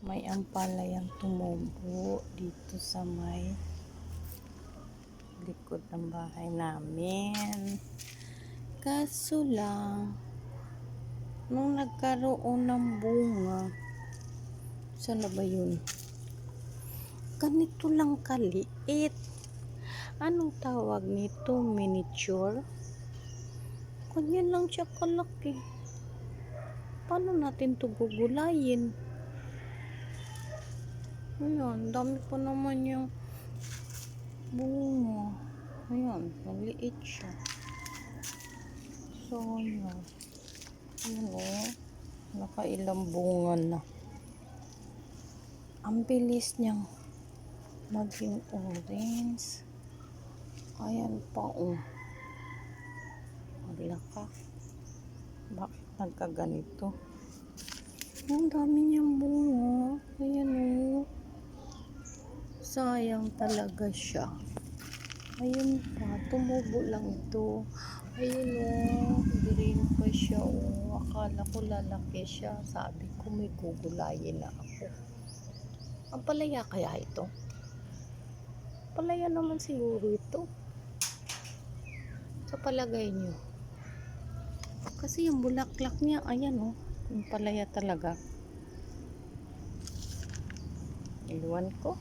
may ampalayang tumubo dito sa may likod ng bahay namin. Kaso lang, nung nagkaroon ng bunga, sana ba yun? Ganito lang kaliit. Anong tawag nito? Miniature? Ganyan lang siya kalaki. Paano natin ito gugulayin? Ayan, dami pa naman yung bunga. Ayan, maliit siya. So, ayan. Ayan o. Nakailang bunga na. Ang bilis niyang maging orange. Ayan pa o. Maglaka. Bakit nagkaganito? Ang dami niyang bunga. Ayan o. Sayang talaga siya. Ayun pa. Tumubo lang ito. Ayun o. Green pa siya o. Akala ko lalaki siya. Sabi ko may gugulayin na ako. Ang palaya kaya ito? Palaya naman siguro ito. Sa palagay nyo. Kasi yung bulaklak niya, ayan o. Yung palaya talaga. Iluwan ko.